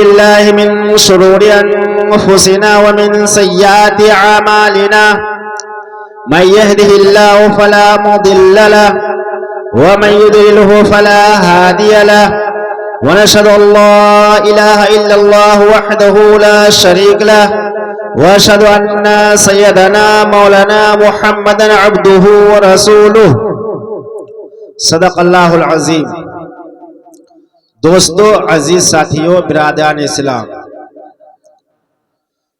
बिल्लाहि मिन शुरूरि अनफुसिना व मिन सय्याति अमालिना मन यहदिहिल्लाहु फला मुदिल्ल लहु व मन युद्लिलहु फला हादिय लहु व नशहदु अल्ला इलाहा इल्लल्लाह वहदहु ला शरीक लहु व अशहदु अन्ना सय्यदना मौलाना मुहम्मदन अब्दुहु व रसूलुहु। सदक़ल्लाहुल अज़ीम। दोस्तों, अजीज साथियों, बिरादरान इस्लाम,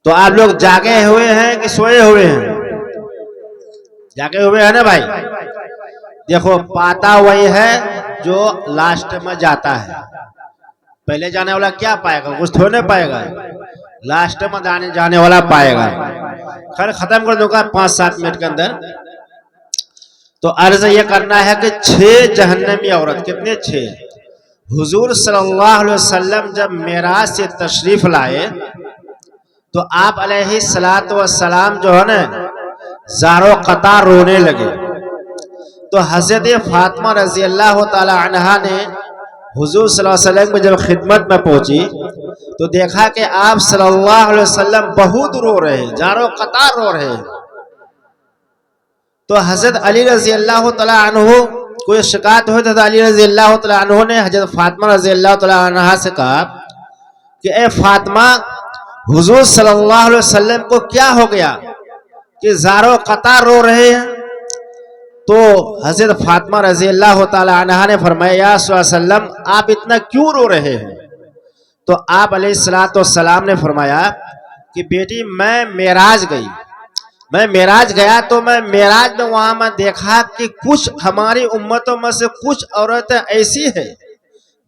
तो आप लोग जागे हुए हैं कि सोए हुए हैं? जागे हुए हैं ना भाई। देखो, पाता वही है जो लास्ट में जाता है। पहले जाने वाला क्या पाएगा? कुछ थोड़े पाएगा। लास्ट में जाने वाला पाएगा। खैर, खत्म कर दूंगा 5-7 मिनट के अंदर। तो अर्ज ये करना है कि 6 जहन्नमी औरत, कितने? 6। हुजूर सल्लल्लाहु अलैहि वसल्लम जब मेराज से तशरीफ लाए तो आप अलैहिस्सलातु वस्सलाम जो है ना, ज़ारो कतार रोने लगे। तो हज़रत फातिमा रज़ी अल्लाह ताला अन्हा ने हुजूर सल्लल्लाहु अलैहि वसल्लम में जब खिदमत में पहुंची तो देखा कि आप सल्लल्लाहु अलैहि वसल्लम बहुत रो रहे हैं, ज़ारो कतार रो रहे हैं। तो हज़रत अली रज़ी अल्लाह ताला अन्हु कोई शिकायत हुई तो अली रज़ी अल्लाह ताला अन्हु ने हज़रत फातिमा रज़ी अल्लाह ताला अन्हा से कहा कि ए फातिमा, हुजूर सल्लल्लाहु अलैहि वसल्लम को क्या हो गया कि ज़ारो कतार रो रहे हैं? तो हज़रत फातिमा रज़ी अल्लाह ताला अन्हा ने फरमाया, या रसूल सल्लम, आप इतना क्यों रो रहे हैं? तो आप अलैहिस्सलातु वस्सलाम ने फरमाया कि बेटी, मैं मेराज गया तो मैं मेराज में वहां मैं देखा कि कुछ हमारी उम्मतों में से कुछ औरतें ऐसी है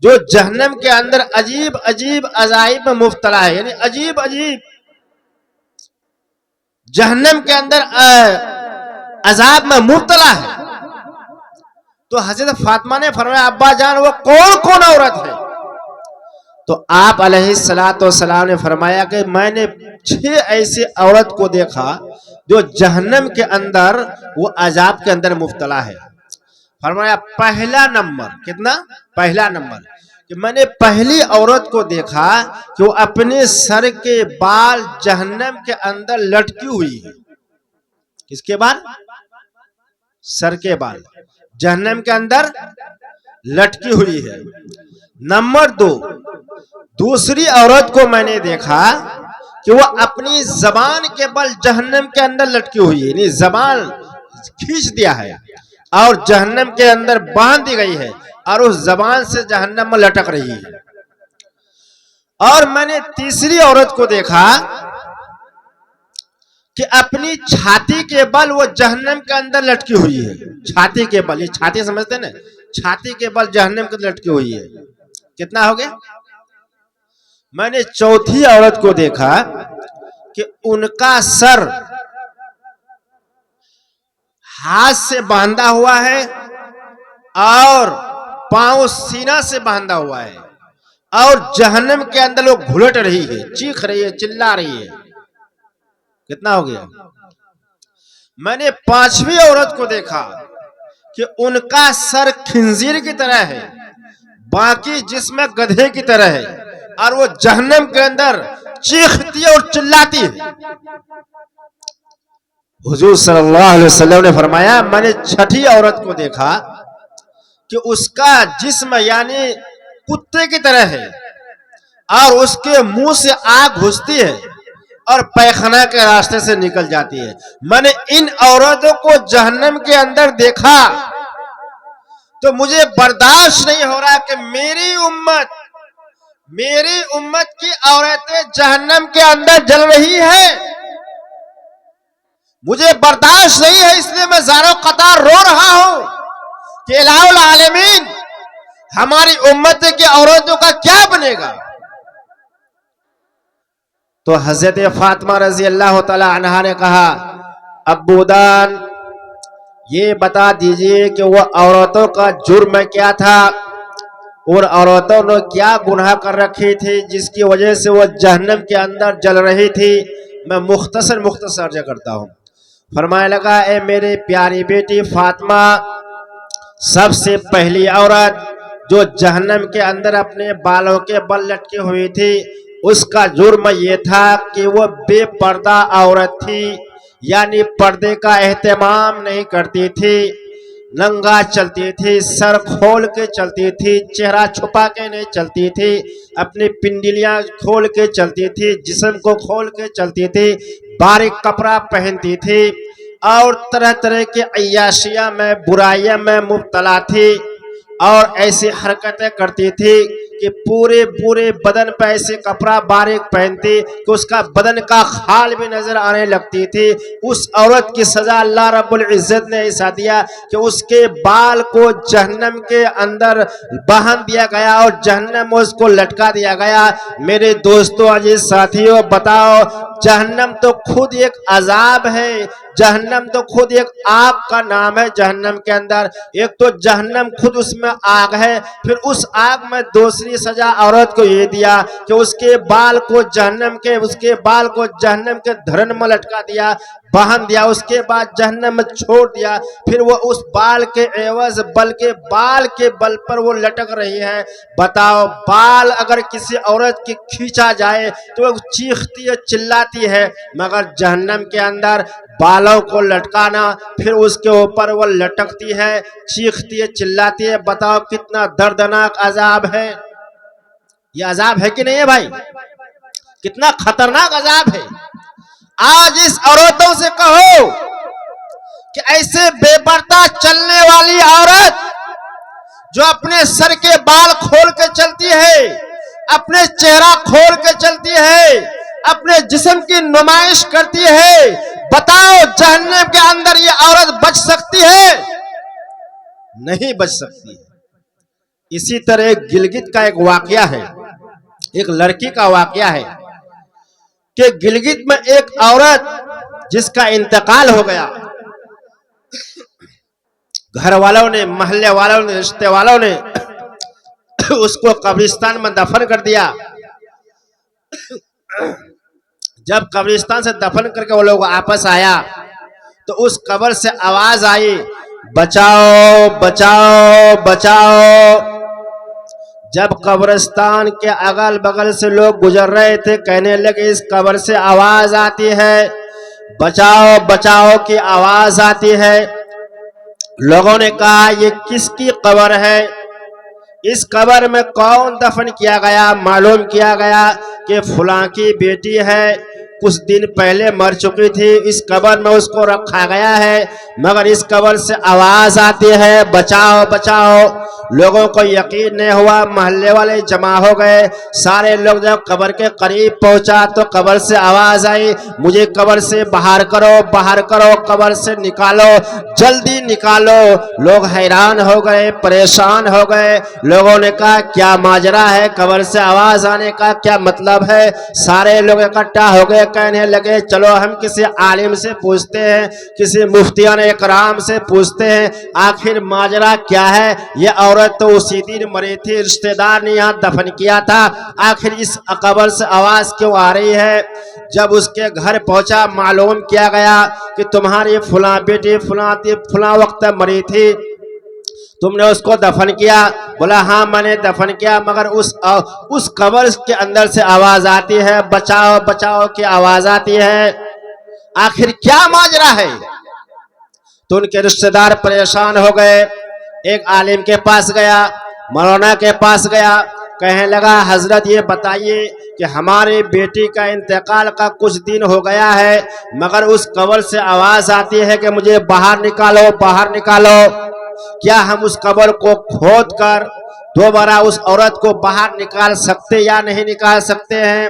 जो जहन्नम के अंदर अजीब अजीब अजाइब में मुब्तला है, यानी अजीब अजीब जहन्नम के अंदर अजाब में मुब्तला है। तो हज़रत फातिमा ने फरमाया, अब्बा जान, वो कौन कौन औरत है? तो आप अलैहिस्सलातु वस्सलाम ने फरमाया कि मैंने 6 ऐसी औरत को देखा जो जहन्नम के अंदर वो अजाब के अंदर मुब्तला है। फरमाया, पहला नंबर, कितना? पहला नंबर कि मैंने पहली औरत को देखा कि वो अपने सर के बाल जहन्नम के अंदर लटकी हुई है। किसके बाल? सर के बाल जहन्नम के अंदर लटकी हुई है। नंबर 2, दूसरी औरत को मैंने देखा कि वो अपनी जबान के बल जहन्नम के अंदर लटकी हुई है, यानी जबान खींच दिया है और जहन्नम के अंदर बांध दी गई है और उस जबान से जहन्नम में लटक रही है। और मैंने तीसरी औरत को देखा कि अपनी छाती के बल वो जहन्नम के अंदर लटकी हुई है। छाती के बल, ये छाती समझते हैं ना, छाती के बल जहन्नम के अंदर लटकी हुई है। कितना हो गया? मैंने चौथी औरत को देखा कि उनका सर हाथ से बांधा हुआ है और पांव सीना से बांधा हुआ है और जहन्नम के अंदर वो घुलट रही है, चीख रही है, चिल्ला रही है। कितना हो गया? मैंने 5वीं औरत को देखा कि उनका सर खिंजीर की तरह है, बाकी जिस्म गधे की तरह है और वो जहन्नम के अंदर चीखती है और चिल्लाती है। हुजूर सल्लल्लाहु अलैहि वसल्लम ने फरमाया, मैंने 6ठी औरत को देखा कि उसका जिस्म यानी कुत्ते की तरह है और उसके मुंह से आग घुसती है और पैखाना के रास्ते से निकल जाती है। मैंने इन औरतों को जहन्नम के अंदर देखा तो मुझे बर्दाश्त नहीं हो रहा कि मेरी उम्मत की औरतें जहन्नम के अंदर जल रही है। मुझे बर्दाश्त नहीं है, इसलिए मैं ज़ारो कतार रो रहा हूं कि इलाहुल आलमीन, हमारी उम्मत की औरतों का क्या बनेगा? तो हज़रत फातिमा रज़ी अल्लाह ताला अन्हा ने कहा, अब्बूदान, ये बता दीजिए कि वो औरतों का जुर्म क्या था और औरतों ने क्या गुनाह कर रखी थी जिसकी वजह से वो जहन्नम के अंदर जल रही थी। मैं मुख्तसर अर्ज करता हूँ। फरमाने लगा, ए मेरी प्यारी बेटी फातिमा, सबसे पहली औरत जो जहन्नम के अंदर अपने बालों के बल लटकी हुई थी उसका जुर्म ये था कि वो बेपर्दा औरत थी, यानी पर्दे का एहतमाम नहीं करती थी, नंगा चलती थी, सर खोल के चलती थी, चेहरा छुपा के नहीं चलती थी, अपनी पिंडलियां खोल के चलती थी, जिस्म को खोल के चलती थी, बारीक कपड़ा पहनती थी और तरह तरह के अय्याशियां में बुराइयां में मुब्तला थी और ऐसी हरकतें करती थी कि पूरे पूरे बदन पे ऐसे कपड़ा बारीक पहनती कि उसका बदन का खाल भी नजर आने लगती थी। उस औरत की सजा अल्लाह रब्बुल इज्जत ने ऐसा दिया कि उसके बाल को जहन्नम के अंदर बांध दिया गया और जहन्नम में उसको लटका दिया गया। मेरे दोस्तों अजीज साथियों, बताओ, जहन्नम तो खुद एक अजाब है, जहन्नम तो खुद एक आग का नाम है। जहन्नम के अंदर एक तो जहन्नम खुद उसमें आग है, फिर उस आग में दूसरी सजा औरत को ये दिया कि उसके बाल को जहन्नम के धरन में लटका दिया, बांध दिया, उसके बाद जहन्नम में छोड़ दिया, फिर वो उस बाल के एवज बल्कि बाल के बल पर वो लटक रही है। बताओ, बाल अगर किसी औरत की खींचा जाए तो वो चीखती है, चिल्लाती है, मगर जहन्नम के अंदर बालों को लटकाना, फिर उसके ऊपर वो लटकती है, चीखती है, चिल्लाती है। बताओ कितना दर्दनाक अजाब है। ये अजाब है कि नहीं है भाई? कितना खतरनाक अजाब है। आज इस औरतों से कहो कि ऐसे बेपर्दा चलने वाली औरत जो अपने सर के बाल खोल के चलती है, अपने चेहरा खोल के चलती है, अपने जिस्म की नुमाइश करती है, बताओ जहन्नम के अंदर ये औरत बच सकती है? नहीं बच सकती। इसी तरह गिलगित का एक वाकया है, एक लड़की का वाकया है कि गिलगित में एक औरत जिसका इंतकाल हो गया, घर वालों ने, मोहल्ले वालों ने, रिश्ते वालों ने उसको कब्रिस्तान में दफन कर दिया। जब कब्रिस्तान से दफन करके वो लोग वापस आया तो उस कब्र से आवाज आई, बचाओ बचाओ बचाओ। जब कब्रिस्तान के अगल बगल से लोग गुजर रहे थे, कहने लगे इस कब्र से आवाज आती है, बचाओ बचाओ की आवाज आती है। लोगों ने कहा ये किसकी कब्र है? इस कब्र में कौन दफन किया गया? मालूम किया गया कि फुलां की बेटी है, कुछ दिन पहले मर चुकी थी, इस कब्र में उसको रखा गया है, मगर इस कब्र से आवाज आती है, बचाओ बचाओ। लोगं को यकीन नहीं हुआ, मोहल्ले वाले जमा हो गए। सारे लोग जब कब्र के करीब पहुंचा तो कब्र से आवाज आई, मुझे कब्र से बाहर करो, बाहर करो, कब्र से निकालो, जल्दी निकालो। लोग हैरान हो गए, परेशान हो गए। लोगों ने कहा क्या माजरा है, कब्र से आवाज आने का क्या मतलब है? सारे लोग इकट्ठा हो गए, कहने लगे चलो हम किसी आलिम से पूछते हैं, किसी मुफ्तियान इकराम से पूछते हैं, आखिर माजरा क्या है। ये औरत तो उसी दिन मरी थी, रिश्तेदार ने यहाँ दफन किया था, आखिर इस कब्र से आवाज क्यों आ रही है? जब उसके घर पहुंचा, मालूम किया गया कि तुम्हारी फुला बेटी फुला वक्त मरी थी, तुमने उसको दफन किया। बोला हाँ मैंने दफन किया, मगर उस कब्र के अंदर से आवाज आती है, बचाओ बचाओ की आवाज आती है, आखिर क्या माजरा है? तो उनके रिश्तेदार परेशान हो गए। एक आलिम के पास गया, मौलाना के पास गया, कहने लगा हजरत ये बताइए कि हमारे बेटी का इंतकाल का कुछ दिन हो गया है, मगर उस कब्र से आवाज आती है कि मुझे बाहर निकालो, बाहर निकालो। क्या हम उस कब्र को खोद कर दोबारा उस औरत को बाहर निकाल सकते या नहीं निकाल सकते हैं?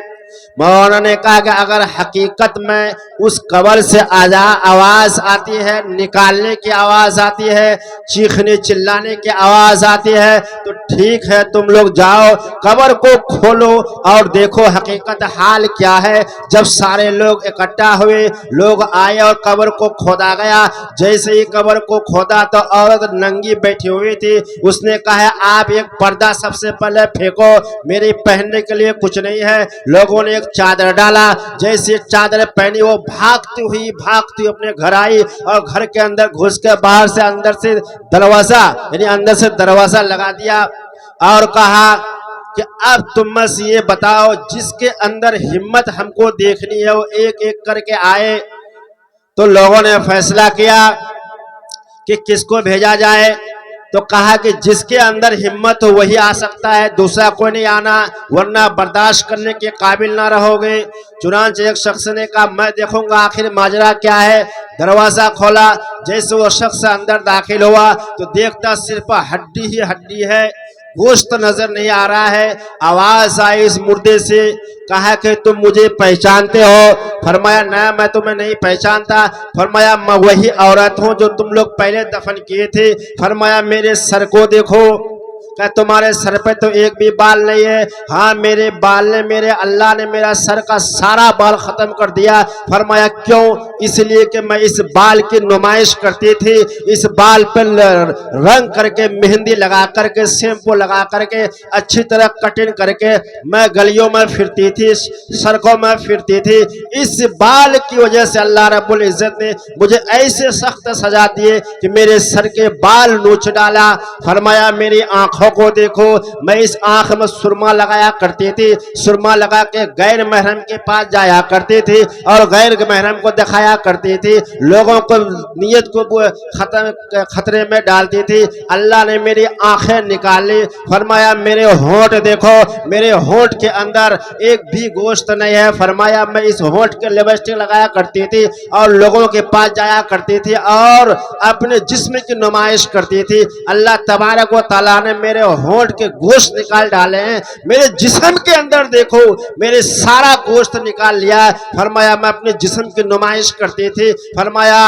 मौलाना ने कहा कि अगर हकीकत में उस कब्र से आवाज आती है, निकालने की आवाज आती है, चीखने चिल्लाने की आवाज आती है, तो ठीक है, तुम लोग जाओ कब्र को खोलो और देखो हकीकत हाल क्या है। जब सारे लोग इकट्ठा हुए, लोग आए और कब्र को खोदा गया। जैसे ही कब्र को खोदा तो औरत नंगी बैठी हुई थी। उसने कहा आप एक पर्दा सबसे पहले फेंको, मेरे पहनने के लिए कुछ नहीं है। लोगों ने एक चादर डाला, जैसे चादर पहनी वो भागती हुई अपने घर आई और घर के अंदर घुस के बाहर से अंदर से दरवाजा यानी अंदर से दरवाजा लगा दिया और कहा कि अब तुम बस ये बताओ, जिसके अंदर हिम्मत हमको देखनी है वो एक एक करके आए। तो लोगों ने फैसला किया कि किसको भेजा जाए। तो कहा कि जिसके अंदर हिम्मत हो वही आ सकता है, दूसरा कोई नहीं आना, वरना बर्दाश्त करने के काबिल ना रहोगे। चुनांचे एक शख्स ने कहा मैं देखूंगा आखिर माजरा क्या है। दरवाजा खोला, जैसे वो शख्स अंदर दाखिल हुआ तो देखता सिर्फ हड्डी ही हड्डी है, गोश्त नजर नहीं आ रहा है। आवाज आई इस मुर्दे से, कहा कि तुम मुझे पहचानते हो? फरमाया ना, मैं तुम्हें नहीं पहचानता। फरमाया मैं वही औरत हूं जो तुम लोग पहले दफन किए थे। फरमाया मेरे सर को देखो। क्या तुम्हारे सर पे तो एक भी बाल नहीं है? हाँ, मेरे बाल ने, मेरे अल्लाह ने मेरा सर का सारा बाल खत्म कर दिया। फरमाया क्यों? इसलिए कि मैं इस बाल की नुमाइश करती थी, इस बाल पर रंग करके, मेहंदी लगा करके, शैम्पू लगा करके, अच्छी तरह कटिंग करके मैं गलियों में फिरती थी, सड़कों में फिरती थी। इस बाल की वजह से अल्लाह रब्बुल इज्जत ने मुझे ऐसे सख्त सजा दिए कि मेरे सर के बाल नोच डाला। फरमाया मेरी आंखों को देखो, मैं इस आंख में सुरमा लगाया करती थी, सुरमा लगा के गैर महरम के पास जाया करती थी और गैर महरम को दिखाया करती थी, लोगों को नियत को खतरे में डालती थी। अल्लाह ने मेरी आंखें निकाली। फरमाया मेरे होंठ देखो, मेरे होंठ के अंदर एक भी गोश्त नहीं है। फरमाया मैं इस होंठ के लिपस्टिक लगाया करती थी और लोगों के पास जाया करती थी और अपने जिस्म की नुमाइश करती थी। अल्लाह तबारक व तआला ने मेरे होंठ के गोश्त निकाल डाले हैं, मेरे जिस्म के अंदर देखो मेरे सारा गोश्त निकाल लिया। फरमाया मैं अपने जिस्म की नुमाइश करती थी। फरमाया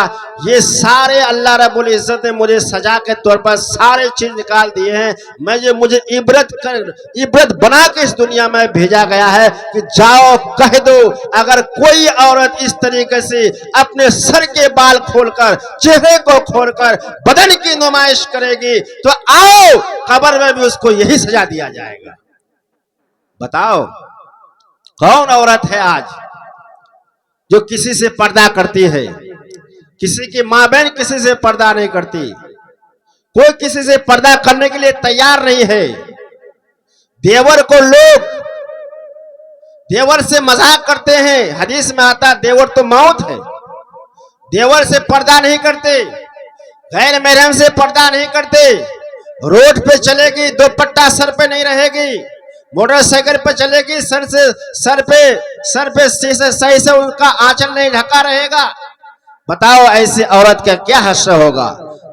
ये सारे अल्लाह रब्बुल इज्जत ने मुझे सजा के तौर पर सारे चीज निकाल दिए हैं। मुझे इबरत बना के इस दुनिया में भेजा गया है कि जाओ कह दो, अगर कोई औरत इस तरीके से अपने सर के बाल खोलकर, चेहरे को खोलकर बदन की नुमाइश करेगी तो आओ कब्र में भी उसको यही सजा दिया जाएगा। बताओ कौन औरत है आज जो किसी से पर्दा करती है? किसी की मां बहन किसी से पर्दा नहीं करती, कोई किसी से पर्दा करने के लिए तैयार नहीं है। देवर को लोग देवर से मजाक करते हैं, हदीस में आता देवर तो मौत है। देवर से पर्दा नहीं करते, गैर महरम से पर्दा नहीं करते, रोड पे चलेगी दुपट्टा सर पे नहीं रहेगी, मोटरसाइकिल पे चलेगी सर पे सही से उनका आंचल नहीं ढका रहेगा। बताओ ऐसी औरत का क्या हश्र होगा?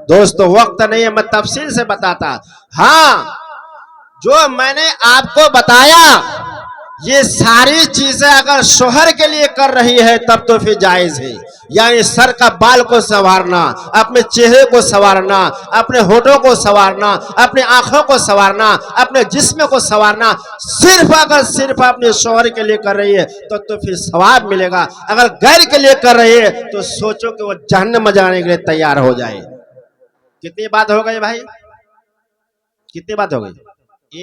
दोस्तों वक्त नहीं है, मैं तफसील से बताता। हाँ, जो मैंने आपको बताया ये सारी चीजें अगर शोहर के लिए कर रही है तब तो फिर जायज है। यानी सर का बाल को संवारना, अपने चेहरे को संवारना, अपने होठों को संवारना, अपने आंखों को संवारना, अपने जिस्म को संवारना, सिर्फ अपने शोहर के लिए कर रही है तो फिर सवाब मिलेगा। अगर गैर के लिए कर रही है तो सोचो कि वो जहन्नम में जाने के लिए तैयार हो जाए। कितनी बात हो गई भाई? कितनी बात हो गई?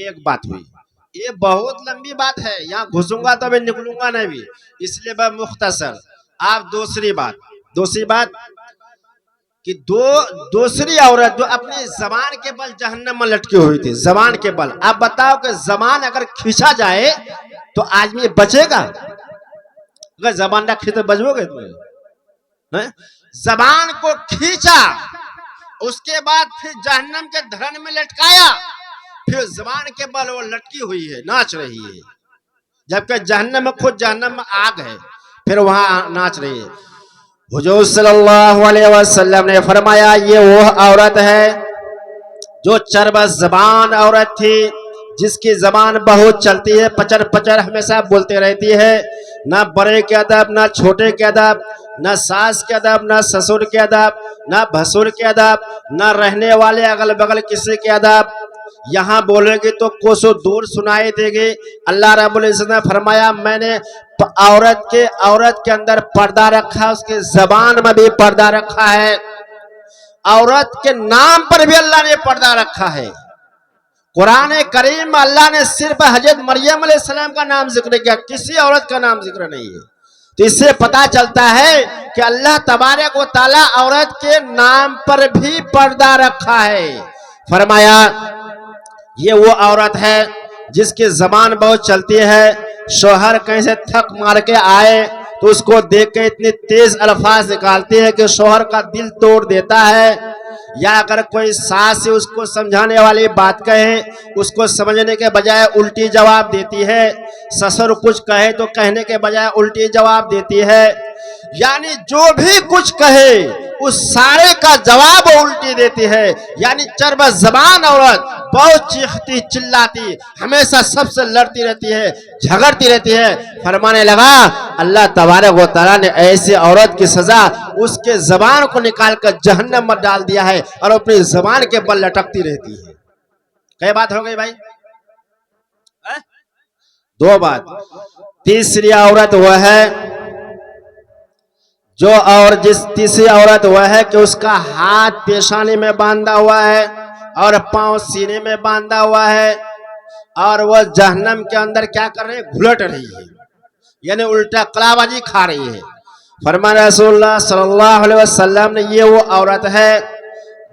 एक बात हुई। ये बहुत लंबी बात है, यहाँ घुसूंगा तो मैं निकलूंगा नहीं भी, इसलिए मैं मुख्तसर। आप दूसरी बात कि दूसरी औरत जो अपनी जबान के बल जहन्नम में लटकी हुई थी, जबान के बल। आप बताओ कि जबान अगर खींचा जाए तो आदमी बचेगा? अगर जबान ना खींचे बचोगे तुम्हें? जबान को खींचा, उसके बाद फिर जहन्नम के धरन में लटकाया, फिर जबान के बल वो लटकी हुई है, नाच रही है, जबकि जहन्नम में खुद जहन्नम में आग है, फिर वहां नाच रही है। हुजूर सल्लल्लाहु अलैहि वसल्लम ने फरमाया ये वो औरत है जो चरब जबान औरत थी, जिसकी जबान बहुत चलती है, पचर पचर हमेशा बोलते रहती है, ना बड़े के अदब, ना छोटे के अदब, ना सास के अदब, ना ससुर के अदब, ना भसुर के अदब, ना रहने वाले अगल बगल किसी के अदब। यहाँ बोलेंगे तो कोसों दूर सुनाई देगी। अल्लाह रब्बुल इज्जत ने फरमाया मैंने औरत के अंदर पर्दा रखा, उसके जबान में भी पर्दा रखा है, औरत के नाम पर भी अल्लाह ने पर्दा रखा है। कुरान करीम में अल्लाह ने सिर्फ हजरत मरियम अलैहिस्सलाम का नाम जिक्र किया, किसी औरत का नाम जिक्र नहीं है। तो इससे पता चलता है कि अल्लाह तबारक व तआला औरत के नाम पर भी पर्दा रखा है। फरमाया ये वो औरत है जिसकी जबान बहुत चलती है, शोहर कहीं से थक मार के आए तो उसको देख के इतने तेज अल्फाज निकालती है कि शोहर का दिल तोड़ देता है। या अगर कोई सास से उसको समझाने वाली बात कहे, उसको समझने के बजाय उल्टी जवाब देती है। ससुर कुछ कहे तो कहने के बजाय उल्टी जवाब देती है। यानी जो भी कुछ कहे उस सारे का जवाब उल्टी देती है। यानी चरब जबान औरत, बहुत चीखती चिल्लाती, हमेशा सबसे लड़ती रहती है, झगड़ती रहती है। फरमाने लगा अल्लाह तबारक व तआला ने ऐसी औरत की सजा उसके जबान को निकाल कर जहन्नम में डाल दिया है और अपनी जबान के बल लटकती रहती है। कई बात हो गई भाई? दो बात। तीसरी औरत वह है जो, और जिस तीसरी औरत वह है कि उसका हाथ पेशानी में बांधा हुआ है और पांव सीने में बांधा हुआ है और वह जहन्नम के अंदर क्या कर रही है? घुलट रही है, यानी उल्टा कलाबाजी खा रही है। फरमाया रसूलुल्लाह सल्लल्लाहु अलैहि वसल्लम ने, ये वो औरत है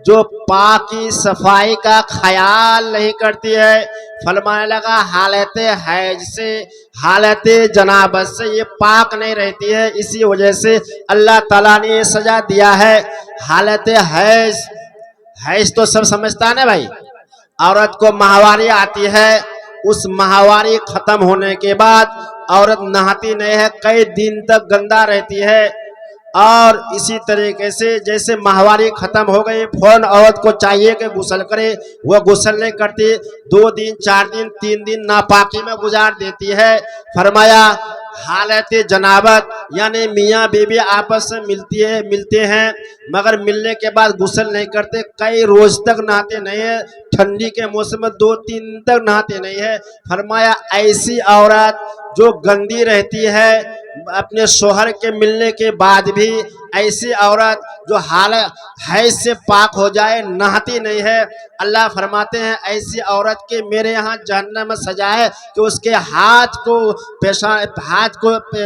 जो पाकी सफाई का ख्याल नहीं करती है। फरमाने लगा हालत हैज से, हालत जनाबत से ये पाक नहीं रहती है, इसी वजह से अल्लाह ताला ने ये सजा दिया है। हालत हैज, हैज तो सब समझता है ना भाई। औरत को माहवारी आती है, उस माहवारी खत्म होने के बाद औरत नहाती नहीं है, कई दिन तक गंदा रहती है। और इसी तरीके से जैसे माहवारी खत्म हो गई, फौरन औरत को चाहिए कि गुस्ल करे, वह गुस्ल नहीं करती, 2 दिन 4 दिन 3 दिन नापाकी में गुजार देती है। फरमाया हालत जनाबत, यानी मियाँ बीवी आपस में मिलते हैं मगर मिलने के बाद गुस्ल नहीं करते, कई रोज तक नहाते नहीं है, ठंडी के मौसम में 2-3 दिन तक नहाते नहीं है। फरमाया ऐसी औरत जो गंदी रहती है अपने शोहर के मिलने के बाद भी, ऐसी औरत जो हाल हैज से पाक हो जाए, नहाती नहीं है, अल्लाह फरमाते हैं ऐसी औरत के मेरे यहाँ जहन्नम में सजा है कि उसके हाथ को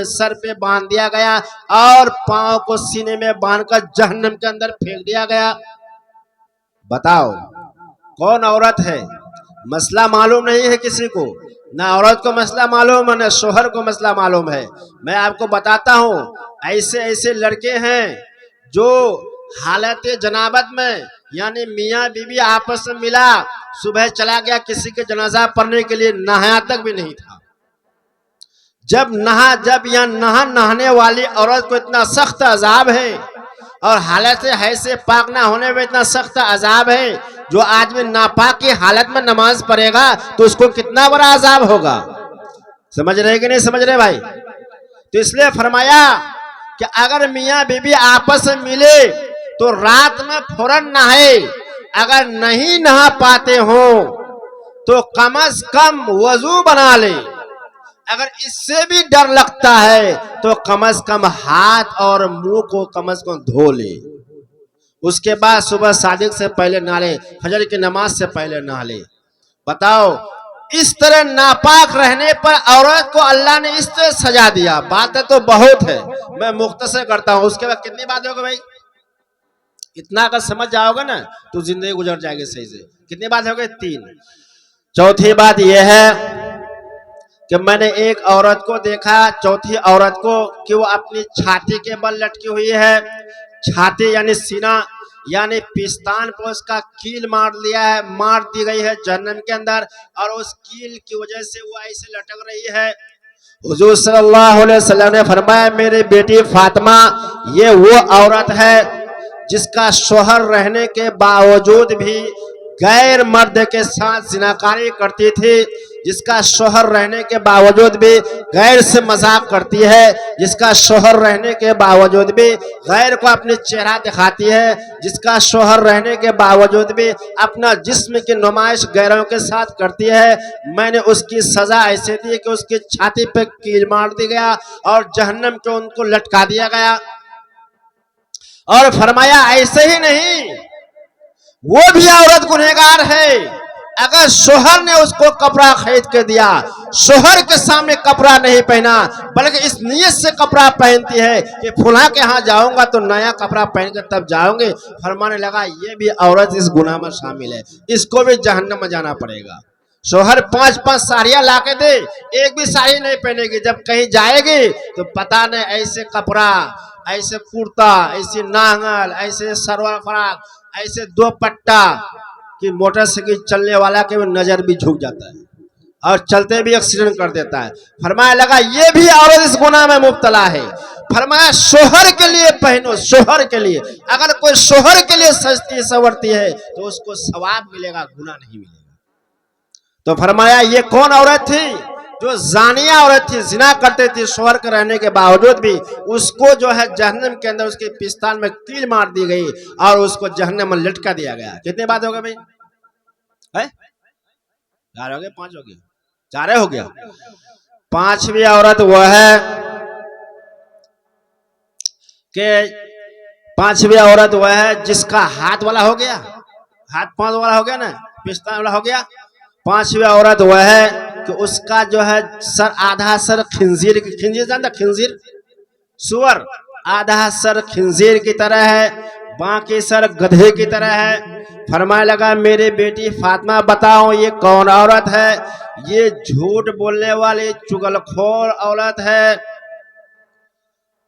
सर पे बांध दिया गया और पांव को सीने में बांधकर जहन्नम के अंदर फेंक दिया गया। बताओ कौन औरत है? मसला मालूम नहीं है किसी को, ना औरत को मसला मालूम है, ना शोहर को मसला मालूम है। मैं आपको बताता हूँ, ऐसे ऐसे लड़के हैं जो हालत जनाबत में, यानी मियाँ बीवी आपस में मिला, सुबह चला गया किसी के जनाजा पढ़ने के लिए, नहाया तक भी नहीं था। जब यहाँ नहाने वाली औरत को इतना सख्त अजाब है और हालत है से पाक ना होने में इतना सख्त अजाब है, जो आदमी नापाक की हालत में नमाज पढ़ेगा तो उसको कितना बड़ा अजाब होगा। समझ रहे कि नहीं समझ रहे भाई? तो इसलिए फरमाया कि अगर मियाँ बीवी आपस में मिले तो रात में फौरन नहाए, अगर नहीं नहा पाते हो तो कम से कम वजू बना ले, अगर इससे भी डर लगता है तो कम से कम हाथ और मुंह को कम से कम धो ले, उसके बाद सुबह सादिक से पहले नहा ले, फजर की नमाज से पहले नहा ले। बताओ इस तरह नापाक रहने पर औरत को अल्लाह ने इस तरह सजा दिया। बातें तो बहुत है, मैं मुख्तसर करता हूँ। उसके बाद कितनी बात होगी भाई? इतना अगर समझ जाओगे ना तो जिंदगी गुजर जाएगी सही से। कितनी बात हो गई? 3। चौथी बात यह है कि मैंने एक औरत को देखा, चौथी औरत को, कि वो अपनी छाती के बल लटकी हुई है। छाती यानी सीना, यानी पिस्तान पर उसका कील मार दी गई है जहन्नम के अंदर, और उस कील की वजह से वो ऐसे लटक रही है। हुजूर सल्लल्लाहु अलैहि वसल्लम ने फरमाया मेरी बेटी फातिमा ये वो औरत है जिसका शोहर रहने के बावजूद भी गैर मर्द के साथ जिनाकारी करती थी, जिसका शोहर रहने के बावजूद भी गैर से मजाक करती है, जिसका शोहर रहने के बावजूद भी गैर को अपनी चेहरा दिखाती है, जिसका शोहर रहने के बावजूद भी अपना जिस्म की नुमाइश गैरों के साथ करती है। मैंने उसकी सजा ऐसे दी कि उसकी छाती पे कील मार दी गया और जहन्नम को उनको लटका दिया गया। और फरमाया ऐसे ही नहीं, वो भी औरत गुनहगार है। अगर शोहर ने उसको कपड़ा खरीद के दिया, शोहर के सामने कपड़ा नहीं पहना, बल्कि इस नियत से कपड़ा पहनती है कि फुला के यहाँ जाऊंगा तो नया कपड़ा पहन कर तब जाऊंगे, फरमाने लगा ये भी औरत इस गुनाह में शामिल है, इसको भी जहन्नम में जाना पड़ेगा। शोहर 5-5 साड़ियां ला के दे, एक भी साड़ी नहीं पहनेगी। जब कहीं जाएगी तो पता नहीं ऐसे कपड़ा, ऐसे कुर्ता, ऐसे नांगल, ऐसे सलवार फराक, ऐसे 2 पट्टा कि मोटरसाइकिल चलने वाला के नजर भी झुक जाता है और चलते भी एक्सीडेंट कर देता है। फरमाया लगा ये भी औरत इस गुनाह में मुब्तला है। फरमाया शोहर के लिए पहनो, शोहर के लिए। अगर कोई शोहर के लिए सजती संवरती है तो उसको सवाब मिलेगा, गुनाह नहीं मिलेगा। तो फरमाया ये कौन औरत थी? जो जानिया औरत थी, जिना करते थी शोहर के रहने के बावजूद भी। उसको जो है जहन्नम के अंदर उसके पिस्तान में कील मार दी गई और उसको जहन्नम में लटका दिया गया। कितने बात हो गए भाई? है 4 हो गए, 5 हो गए, 4 हो गया। 5वीं औरत वह है कि 5वीं औरत वह है जिसका हाथ वाला हो गया, हाथ 5 वाला हो गया ना, पिस्तान वाला हो गया। 5वीं औरत वह है कि उसका जो है सर, आधा सर खिंजीर, खिंजीर जानता, खिंजीर सुअर, आधा सर खिंजीर की तरह है, बाकी सर गधे की तरह है। फरमाने लगा मेरी बेटी फातिमा बताओ ये कौन औरत है? ये झूठ बोलने वाली चुगलखोर औरत है।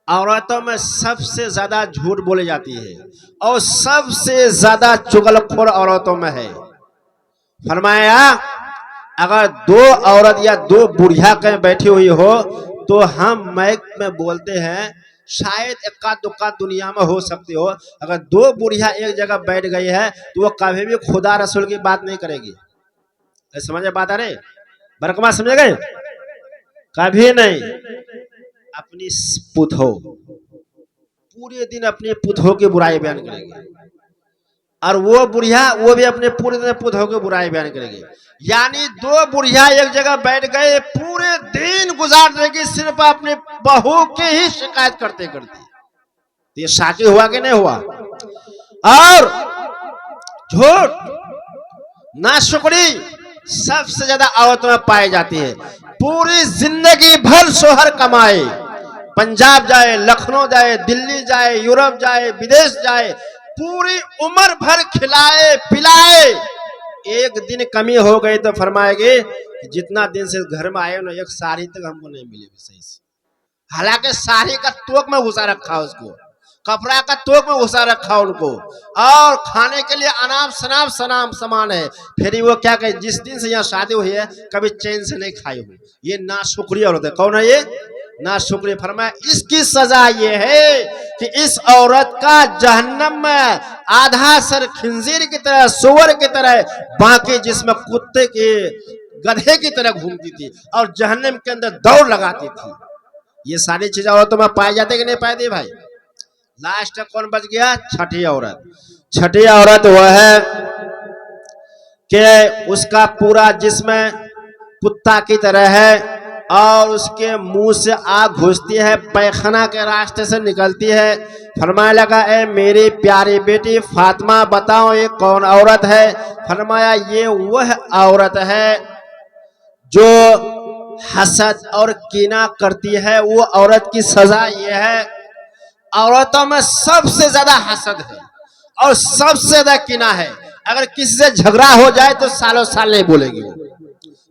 औरतों में सबसे ज्यादा झूठ बोली जाती है और सबसे ज्यादा चुगलखोर औरतों में है। फरमाया अगर 2 औरत या 2 बुढ़िया कहीं बैठी हुई हो तो हम माइक में बोलते हैं, शायद इक्का दुक्का दुनिया में हो सकती हो। अगर 2 बुढ़िया एक जगह बैठ गई है तो वो कभी भी खुदा रसूल की बात नहीं करेगी। समझे बात? अरे बरकमा समझे गए? कभी नहीं। अपनी पुतहो पूरे दिन अपनी पुतहो की बुराई बयान करेगी और वो बुढ़िया वो भी अपने पूरे दिन पुतहो की बुराई बयान करेगी। यानी 2 बुढ़िया एक जगह बैठ गए, पूरे दिन गुजार देगी सिर्फ अपने बहू की ही शिकायत करते करते। ये शादी हुआ कि नहीं हुआ? और झूठ, नाशुक्री सबसे ज्यादा औरतों में पाई जाती है। पूरी जिंदगी भर शोहर कमाए, पंजाब जाए, लखनऊ जाए, दिल्ली जाए, यूरोप जाए, विदेश जाए, पूरी उम्र भर खिलाए पिलाए, एक दिन कमी हो गई तो फरमाएगी जितना दिन से घर में आए ना, एक साड़ी तक हमको नहीं मिली सही से। हालांकि साड़ी का तोक में घुसा रखा उसको, कपड़ा का तोक में घुसा रखा उनको, और खाने के लिए अनाप शनाप सनाम सामान है। फिर वो क्या कहे, जिस दिन से यहाँ शादी हुई है कभी चैन से नहीं खाई हुई। ये नाशुक्री औरत है। कौन है ये? नाशुक्री। फरमाया इसकी सजा ये है कि इस औरत का जहन्नम में आधा सर खिंजीर की तरह, सुअर की तरह, बाकी जिसमें कुत्ते के गधे की तरह घूमती थी और जहन्नम के अंदर दौड़ लगाती थी। ये सारी चीजें औरतों में पाई जाती कि नहीं पाई दी भाई? लास्ट कौन बच गया? 6ठी औरत। 6ठी औरत वह है कि उसका पूरा जिस्म कुत्ता की तरह है और उसके मुंह से आग घुसती है, पैखाना के रास्ते से निकलती है। फरमाया लगा ए मेरी प्यारी बेटी फातिमा बताओ ये कौन औरत है? फरमाया ये वह औरत है जो हसद और कीना करती है। वो औरत की सजा ये है, औरतों में सबसे ज्यादा हसद है और सबसे ज्यादा कीना है। अगर किसी से झगड़ा हो जाए तो सालों साल नहीं बोलेगी वो,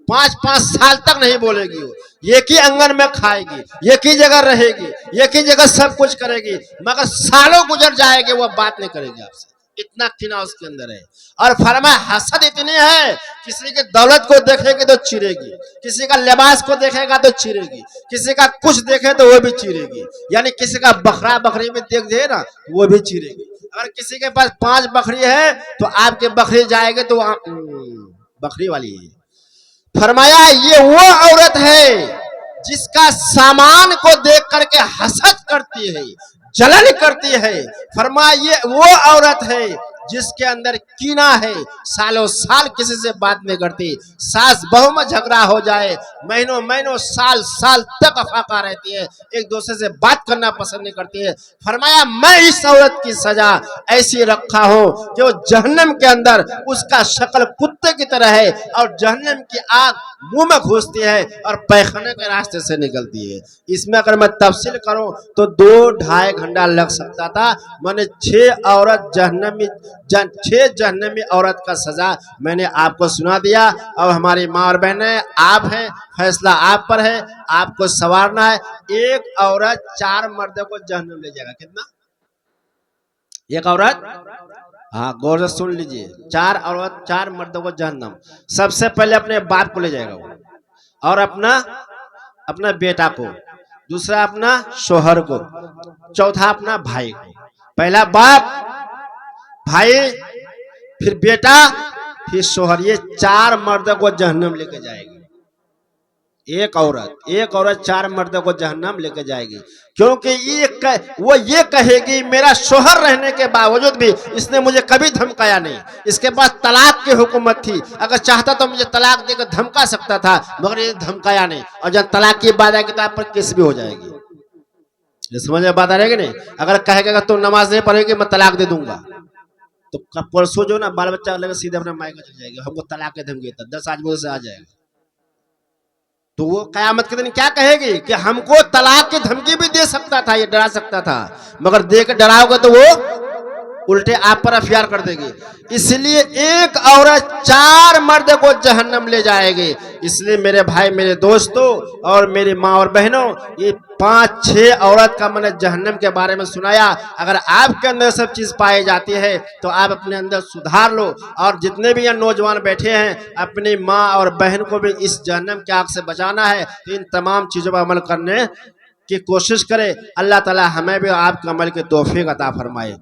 5-5 साल तक नहीं बोलेगी वो। एक ही आंगन में खाएगी, एक ही जगह रहेगी, एक ही जगह सब कुछ करेगी, मगर सालों गुजर जाएंगे वो बात नहीं करेगी आपसे। इतना कीना उसके अंदर है। और फरमाया हसद इतनी है, किसी के दौलत को देखेगी तो चिरेगी, किसी का लिबास को देखेगा तो चिरेगी, किसी का कुछ देखे तो वो भी चिरेगी। यानी किसी का बकरा बकरी में देख दे ना वो भी चिरेगी। अगर किसी के पास 5 बकरी है तो आपके बकरी जाएगी तो बकरी वाली है। फरमाया ये वो औरत है जिसका सामान को देख करके हसद करती है, जलन करती है। फरमाया ये वो औरत है जिसके अंदर कीना है, सालों साल किसी से बात नहीं करती, सास बहू में झगड़ा हो जाए महीनों महीनों साल साल तक अफाका रहती है, एक दूसरे से बात करना पसंद नहीं करती है। फरमाया मैं इस औरत की सजा ऐसी रखा हूं कि वो जहन्नम के अंदर उसका शक्ल कुत्ते की तरह है और जहन्नम की आग मुंह में घुसती है और पैखाने के रास्ते से निकलती है। इसमें अगर मैं तफसील करूं तो 2-2.5 घंटा लग सकता था। मैंने 6 औरत जहन्नमी छह जहन्नमी औरत का सजा मैंने आपको सुना दिया। अब हमारी माँ और बहनें, आप हैं, फैसला आप पर है, आपको संवारना है। एक औरत 4 मर्दों को जहन्नम ले जाएगा। कितना? एक औरत, हाँ गौर से सुन लीजिए, 4 औरत 4 मर्दों को जहन्नम। सबसे पहले अपने बाप को ले जाएगा वो, और अपना अपना बेटा को, दूसरा अपना शोहर को, चौथा अपना भाई को। पहला बाप, भाई, फिर बेटा, फिर शोहर। ये 4 मर्दों को जहन्नम लेके जाएगी। एक औरत 4 मर्दों को जहन्नम लेके जाएगी, क्योंकि वो ये कहेगी मेरा शोहर रहने के बावजूद भी इसने मुझे कभी धमकाया नहीं। इसके पास तलाक की हुकूमत थी, अगर चाहता तो मुझे तलाक देकर धमका सकता था, मगर ये धमकाया नहीं। और जब तलाक की बात आएगी तो आप पर केस भी हो जाएगी। ये समझ में बात आ रही नहीं? अगर कहेगा तुम नमाज नहीं पढ़ेगी मैं तलाक दे दूंगा, तो परसों जो ना बाल बच्चा लेकर सीधे अपने मायका चल जाएगी, हमको तलाक के धमकी देता, 10 आदमी से आ जाएगा। तो वो कयामत के दिन क्या कहेगी कि हमको तलाक की धमकी भी दे सकता था, ये डरा सकता था, मगर दे के डराओगे तो वो उल्टे आप पर एफआईआर कर देगी। इसलिए एक औरत 4 मर्द को जहन्नम ले जाएगी। इसलिए मेरे भाई, मेरे दोस्तों और मेरी माँ और बहनों, ये 5-6 औरत का मैंने जहन्नम के बारे में सुनाया। अगर आपके अंदर सब चीज पाई जाती है तो आप अपने अंदर सुधार लो। और जितने भी यहाँ नौजवान बैठे हैं, अपनी माँ और बहन को भी इस जहन्नम की आग से बचाना है, तो इन तमाम चीजों पर अमल करने की कोशिश करें। अल्लाह ताला हमें भी आपके अमल की तौफीक अता फरमाए।